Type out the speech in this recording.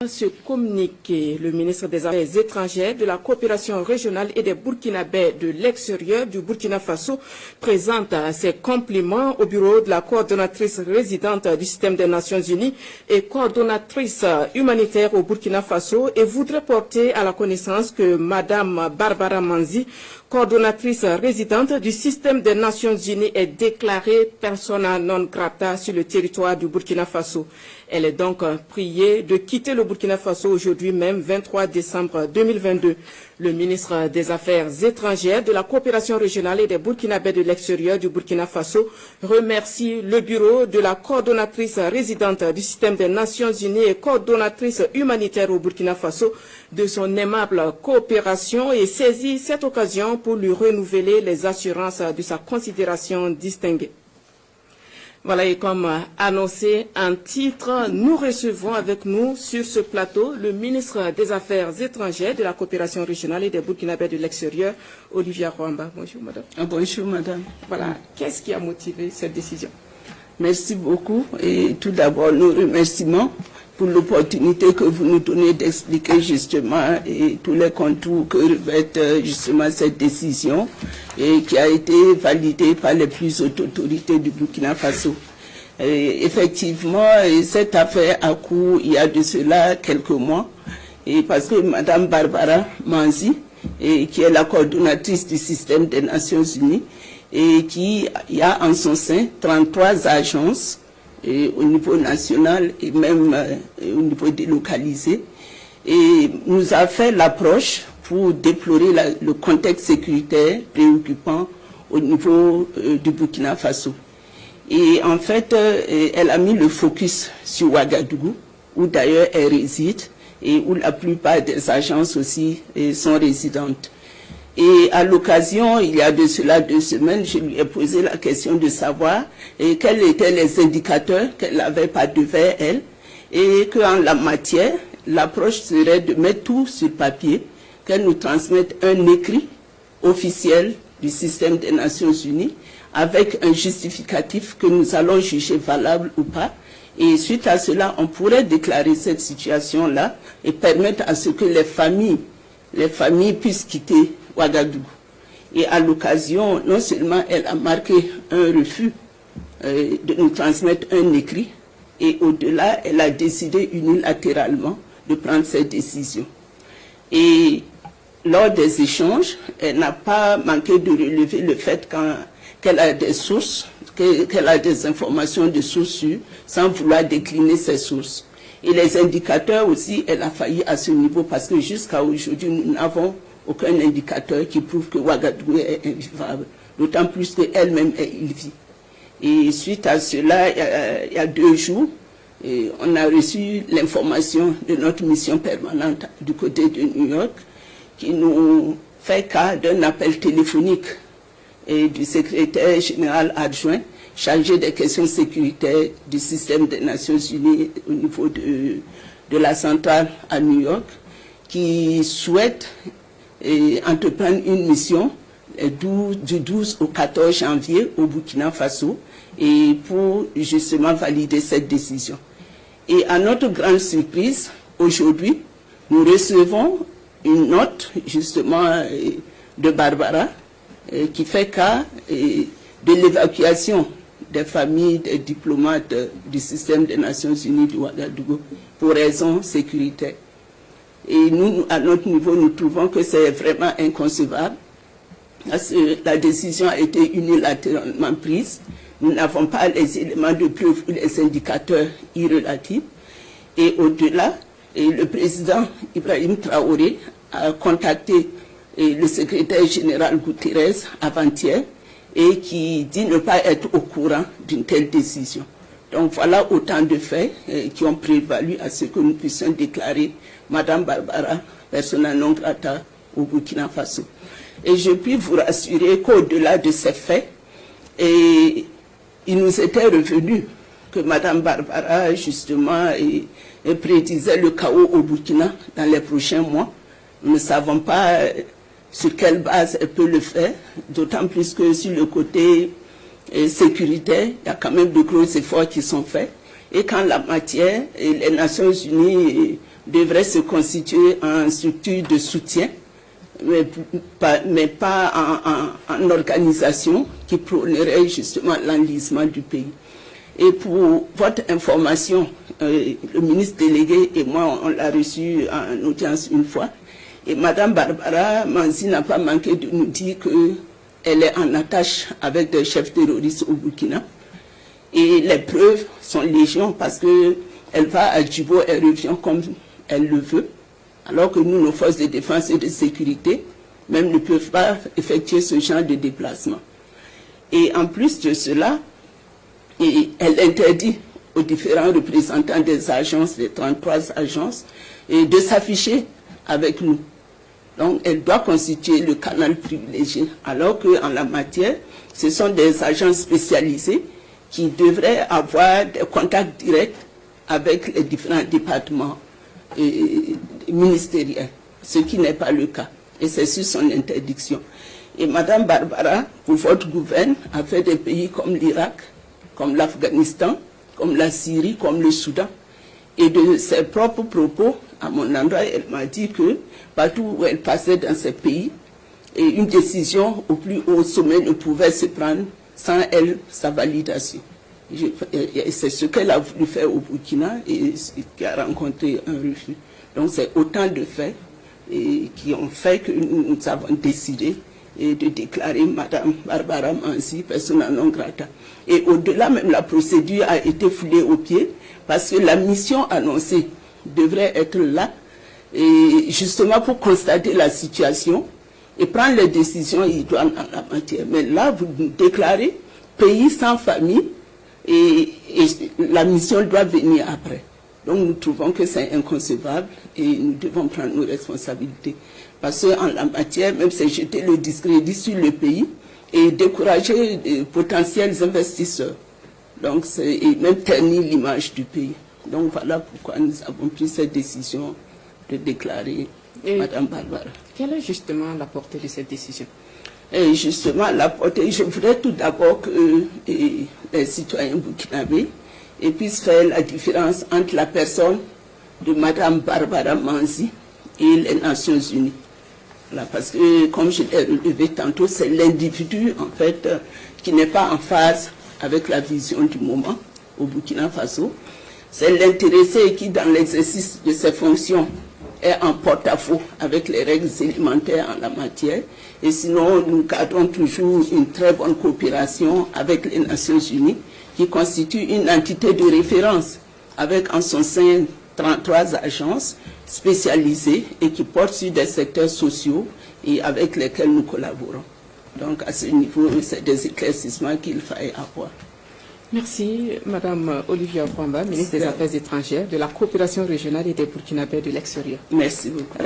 Ce communiqué, le ministre des Affaires étrangères, de la coopération régionale et des Burkinabés de l'extérieur du Burkina Faso présente ses compliments au bureau de la coordonnatrice résidente du système des Nations Unies et coordonnatrice humanitaire au Burkina Faso et voudrait porter à la connaissance que Madame Barbara Manzi, coordonnatrice résidente du système des Nations Unies, est déclarée persona non grata sur le territoire du Burkina Faso. Elle est donc priée de quitter le Burkina Faso aujourd'hui même, 23 décembre 2022. Le ministre des Affaires étrangères, de la coopération régionale et des Burkinabés de l'extérieur du Burkina Faso remercie le bureau de la coordonnatrice résidente du système des Nations Unies et coordonnatrice humanitaire au Burkina Faso de son aimable coopération et saisit cette occasion pour lui renouveler les assurances de sa considération distinguée. Voilà, et comme annoncé en titre, nous recevons avec nous sur ce plateau le ministre des Affaires étrangères, de la coopération régionale et des Burkinabés de l'extérieur, Olivier Rwamba. Bonjour, madame. Bonjour, madame. Voilà, qu'est-ce qui a motivé cette décision? Merci beaucoup. Et tout d'abord, nos remerciements pour l'opportunité que vous nous donnez d'expliquer justement et tous les contours que revêt justement cette décision et qui a été validée par les plus hautes autorités du Burkina Faso. Et effectivement, cette affaire a cours il y a de cela quelques mois, et parce que Madame Barbara Manzi, qui est la coordonnatrice du système des Nations Unies, et qui a en son sein 33 agences au niveau national et même au niveau délocalisé, et nous a fait l'approche pour déplorer le contexte sécuritaire préoccupant au niveau du Burkina Faso. Et en fait, elle a mis le focus sur Ouagadougou, où d'ailleurs elle réside et où la plupart des agences aussi sont résidentes. Et à l'occasion, il y a de cela 2 semaines, je lui ai posé la question de savoir quels étaient les indicateurs qu'elle avait pas devant elle, et qu'en la matière, l'approche serait de mettre tout sur papier, qu'elle nous transmette un écrit officiel du système des Nations Unies avec un justificatif que nous allons juger valable ou pas. Et suite à cela, on pourrait déclarer cette situation-là et permettre à ce que les familles puissent quitter Ouagadougou. Et à l'occasion, non seulement elle a marqué un refus de nous transmettre un écrit, et au-delà, elle a décidé unilatéralement de prendre cette décision. Et lors des échanges, elle n'a pas manqué de relever le fait qu'elle a des sources, qu'elle a des informations de sources sûres, sans vouloir décliner ces sources. Et les indicateurs aussi, elle a failli à ce niveau, parce que jusqu'à aujourd'hui, nous n'avons aucun indicateur qui prouve que Ouagadougou est invivable, d'autant plus qu'elle-même est illevie. Et suite à cela, il y a 2 jours, on a reçu l'information de notre mission permanente du côté de New York, qui nous fait cas d'un appel téléphonique du secrétaire général adjoint chargé des questions sécuritaires du système des Nations Unies au niveau de la centrale à New York, qui souhaite entreprendre une mission du 12 au 14 janvier au Burkina Faso, et pour justement valider cette décision. Et à notre grande surprise, aujourd'hui, nous recevons une note justement de Barbara qui fait cas de l'évacuation des familles des diplomates du système des Nations Unies de Ouagadougou pour raisons sécuritaires. Et nous, à notre niveau, nous trouvons que c'est vraiment inconcevable, parce que la décision a été unilatéralement prise. Nous n'avons pas les éléments de preuve ou les indicateurs irrelatifs. Et au-delà, le président Ibrahim Traoré a contacté le secrétaire général Guterres avant-hier, et qui dit ne pas être au courant d'une telle décision. Donc voilà autant de faits qui ont prévalu à ce que nous puissions déclarer Madame Barbara persona non grata au Burkina Faso. Et je puis vous rassurer qu'au-delà de ces faits, il nous était revenu que Madame Barbara justement prédisait le chaos au Burkina dans les prochains mois. Nous ne savons pas sur quelle base elle peut le faire, d'autant plus que sur le côté sécuritaire, il y a quand même de gros efforts qui sont faits. Et qu'en la matière, les Nations Unies devrait se constituer en structure de soutien, mais pas en organisation qui prônerait justement l'enlisement du pays. Et pour votre information, le ministre délégué et moi, on l'a reçu en audience une fois, et Madame Barbara Manzi n'a pas manqué de nous dire qu'elle est en attache avec des chefs terroristes au Burkina. Et les preuves sont légion parce qu'elle va à Djibo et revient comme elle le veut, alors que nous, nos forces de défense et de sécurité, même ne peuvent pas effectuer ce genre de déplacement. Et en plus de cela, elle interdit aux différents représentants des agences, des 33 agences, de s'afficher avec nous. Donc, elle doit constituer le canal privilégié, alors qu'en la matière, ce sont des agences spécialisées qui devraient avoir des contacts directs avec les différents départements ministériels, ce qui n'est pas le cas. Et c'est sur son interdiction. Et Madame Barbara, pour votre gouvernement, a fait des pays comme l'Irak, comme l'Afghanistan, comme la Syrie, comme le Soudan. Et de ses propres propos, à mon endroit, elle m'a dit que partout où elle passait dans ces pays, et une décision au plus haut sommet ne pouvait se prendre sans elle, sa validation. C'est ce qu'elle a voulu faire au Burkina et qui a rencontré un refus. Donc c'est autant de faits qui ont fait que nous avons décidé de déclarer Madame Barbara Manzi persona non grata. Et au-delà même, la procédure a été foulée aux pieds parce que la mission annoncée devrait être là et justement pour constater la situation et prendre les décisions idoines en la matière. Mais là, vous nous déclarez pays sans famille et la mission doit venir après. Donc nous trouvons que c'est inconcevable et nous devons prendre nos responsabilités. Parce qu'en la matière, même c'est jeter le discrédit sur le pays et décourager de potentiels investisseurs. Donc c'est même ternir l'image du pays. Donc voilà pourquoi nous avons pris cette décision de déclarer Madame Barbara. Quelle est justement la portée de cette décision? Et justement, la portée, je voudrais tout d'abord que les citoyens burkinabés puissent faire la différence entre la personne de Madame Barbara Manzi et les Nations Unies. Voilà, parce que, comme je l'ai relevé tantôt, c'est l'individu, en fait, qui n'est pas en phase avec la vision du moment au Burkina Faso. C'est l'intéressé qui, dans l'exercice de ses fonctions, est en porte-à-faux avec les règles élémentaires en la matière. Et sinon, nous gardons toujours une très bonne coopération avec les Nations Unies, qui constitue une entité de référence avec en son sein 33 agences spécialisées et qui portent sur des secteurs sociaux et avec lesquels nous collaborons. Donc à ce niveau, c'est des éclaircissements qu'il faille avoir. Merci, Madame Olivia Kwamba, ministre des Affaires étrangères, de la coopération régionale et des Burkinabés de l'extérieur. Merci beaucoup.